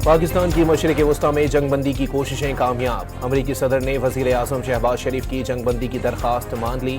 پاکستان کی مشرق وسطی میں جنگ بندی کی کوششیں کامیاب۔ امریکی صدر نے وزیر اعظم شہباز شریف کی جنگ بندی کی درخواست مان لی۔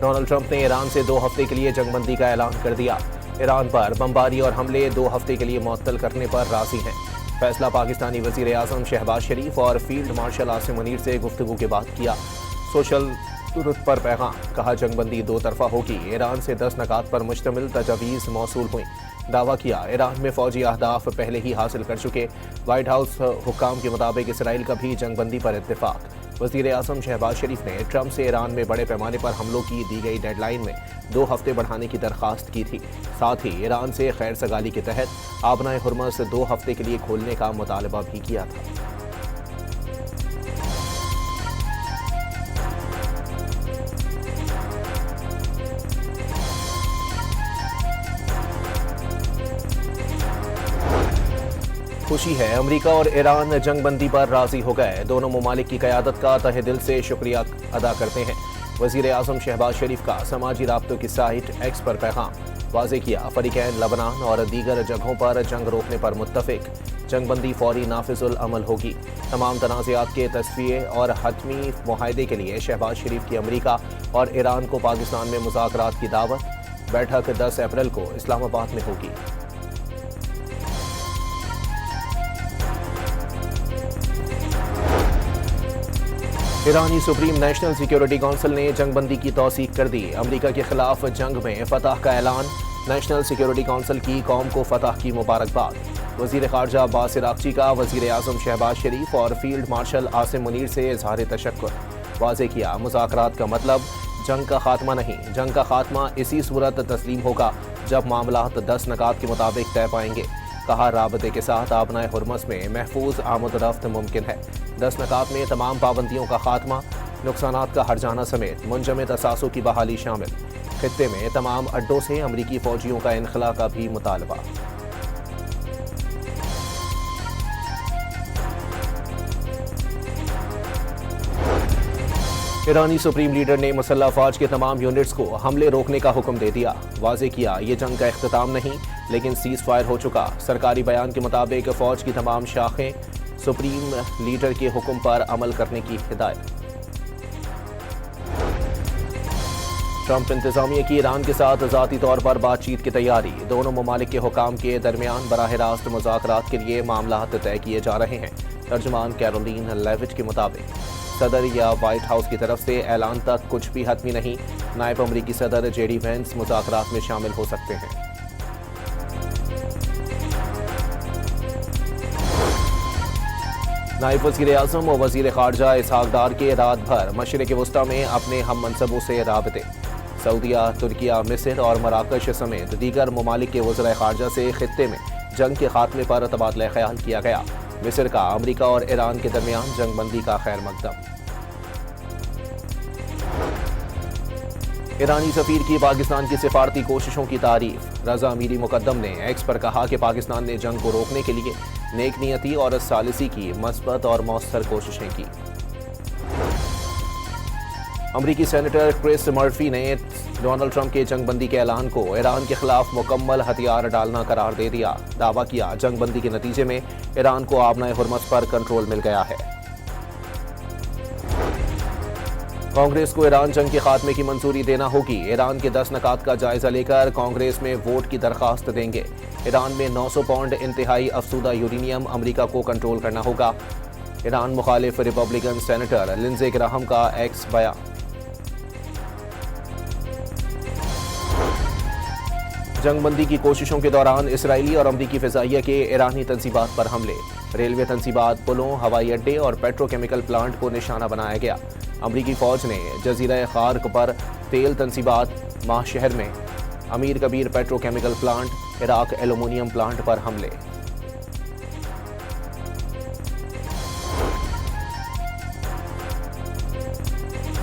ڈونلڈ ٹرمپ نے ایران سے 2 ہفتے کے لیے جنگ بندی کا اعلان کر دیا۔ ایران پر بمباری اور حملے 2 ہفتے کے لیے معطل کرنے پر راضی ہیں۔ فیصلہ پاکستانی وزیر اعظم شہباز شریف اور فیلڈ مارشل عاصم منیر سے گفتگو کے بعد کیا۔ سوشل ٹروت پر پیغام، کہا جنگ بندی 2 طرفہ ہوگی۔ ایران سے 10 نکات پر مشتمل تجاویز موصول ہوئیں۔ دعویٰ کیا ایران میں فوجی اہداف پہلے ہی حاصل کر چکے۔ وائٹ ہاؤس حکام کے مطابق اسرائیل کا بھی جنگ بندی پر اتفاق۔ وزیر اعظم شہباز شریف نے ٹرمپ سے ایران میں بڑے پیمانے پر حملوں کی دی گئی ڈیڈ لائن میں 2 ہفتے بڑھانے کی درخواست کی تھی۔ ساتھ ہی ایران سے خیر سگالی کے تحت آبنائے ہرمز 2 ہفتے کے لیے کھولنے کا مطالبہ بھی کیا تھا۔ خوشی ہے، امریکہ اور ایران جنگ بندی پر راضی ہو گئے۔ دونوں ممالک کی قیادت کا تہہ دل سے شکریہ ادا کرتے ہیں۔ وزیر اعظم شہباز شریف کا سماجی رابطوں کی سائٹ ایکس پر پیغام، واضح کیا فریقین لبنان اور دیگر جگہوں پر جنگ روکنے پر متفق۔ جنگ بندی فوری نافذ العمل ہوگی۔ تمام تنازعات کے تصفیے اور حتمی معاہدے کے لیے شہباز شریف کی امریکہ اور ایران کو پاکستان میں مذاکرات کی دعوت۔ بیٹھک 10 اپریل کو اسلام آباد میں ہوگی۔ ایرانی سپریم نیشنل سیکیورٹی کونسل نے جنگ بندی کی توثیق کر دی۔ امریکہ کے خلاف جنگ میں فتح کا اعلان۔ نیشنل سیکیورٹی کونسل کی قوم کو فتح کی مبارکباد۔ وزیر خارجہ عباس عراقچی کا وزیر اعظم شہباز شریف اور فیلڈ مارشل عاصم منیر سے اظہار تشکر۔ واضح کیا مذاکرات کا مطلب جنگ کا خاتمہ نہیں، جنگ کا خاتمہ اسی صورت تسلیم ہوگا جب معاملات 10 نکات کے مطابق طے پائیں گے۔ کہا رابطے کے ساتھ آبنائے ہرمز میں محفوظ آمد و رفت ممکن ہے۔ 10 نکات میں تمام پابندیوں کا خاتمہ، نقصانات کا ہرجانہ سمیت منجمد اثاثوں کی بحالی شامل۔ خطے میں تمام اڈوں سے امریکی فوجیوں کا انخلا کا بھی مطالبہ۔ ایرانی سپریم لیڈر نے مسلح افواج کے تمام یونٹس کو حملے روکنے کا حکم دے دیا۔ واضح کیا یہ جنگ کا اختتام نہیں لیکن سیز فائر ہو چکا۔ سرکاری بیان کے مطابق فوج کی تمام شاخیں سپریم لیڈر کے حکم پر عمل کرنے کی ہدایت۔ ٹرمپ انتظامیہ کی ایران کے ساتھ ذاتی طور پر بات چیت کی تیاری۔ دونوں ممالک کے حکام کے درمیان براہ راست مذاکرات کے لیے معاملات طے کیے جا رہے ہیں۔ ترجمان کیرولین لیوٹ کے مطابق صدر یا وائٹ ہاؤس کی طرف سے اعلان تک کچھ بھی حتمی نہیں۔ نائب امریکی صدر جے ڈی وینس مذاکرات میں شامل ہو سکتے ہیں۔ نائب وزیر اعظم و وزیر خارجہ اسحاق ڈار کے رات بھر مشرق وسطی میں اپنے ہم منصبوں سے رابطے۔ سعودیہ، ترکیہ، مصر اور مراکش سمیت دیگر ممالک کے وزرائے خارجہ سے خطے میں جنگ کے خاتمے پر تبادلہ خیال کیا گیا۔ مصر کا امریکہ اور ایران کے درمیان جنگ بندی کا خیر مقدم۔ ایرانی سفیر کی پاکستان کی سفارتی کوششوں کی تعریف۔ رضا امیری مقدم نے ایکس پر کہا کہ پاکستان نے جنگ کو روکنے کے لیے نیک نیتی اور ثالثی کی مثبت اور مؤثر کوششیں کی۔ امریکی سینیٹر کرس مرفی نے ڈونلڈ ٹرمپ کے جنگ بندی کے اعلان کو ایران کے خلاف مکمل ہتھیار ڈالنا قرار دے دیا۔ دعویٰ کیا جنگ بندی کے نتیجے میں ایران کو آبنائے ہرمز پر کنٹرول مل گیا ہے۔ کانگریس کو ایران جنگ کے خاتمے کی منظوری دینا ہوگی۔ ایران کے 10 نکات کا جائزہ لے کر کانگریس میں ووٹ کی درخواست دیں گے۔ ایران میں 900 پاؤنڈ انتہائی افزودہ یورینیم امریکہ کو کنٹرول کرنا ہوگا۔ ایران مخالف ریپبلکن سینیٹر لنزے گراہم کا ایکس بیان۔ جنگ بندی کی کوششوں کے دوران اسرائیلی اور امریکی فضائیہ کے ایرانی تنصیبات پر حملے۔ ریلوے تنصیبات، پلوں، ہوائی اڈے اور پیٹرو کیمیکل پلانٹ کو نشانہ بنایا گیا۔ امریکی فوج نے جزیرہ خارق پر تیل تنصیبات، ماہ شہر میں Amir Kabir petrochemical plant, Iraq aluminium plant پر حملے۔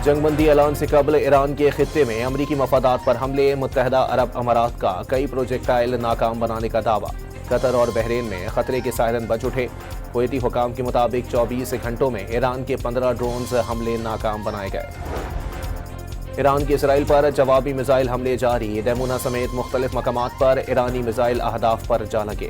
جنگ بندی اعلان سے قبل ایران کے خطے میں امریکی مفادات پر حملے۔ متحدہ عرب امارات کا کئی پروجیکٹائل ناکام بنانے کا دعویٰ۔ قطر اور بحرین میں خطرے کے سائرن بج اٹھے۔ کویتی حکام کے مطابق 24 گھنٹوں میں ایران کے 15 ڈرونز حملے ناکام بنائے گئے۔ ایران کے اسرائیل پر جوابی میزائل حملے جاری۔ ڈیمونا سمیت مختلف مقامات پر ایرانی میزائل اہداف پر جا لگے۔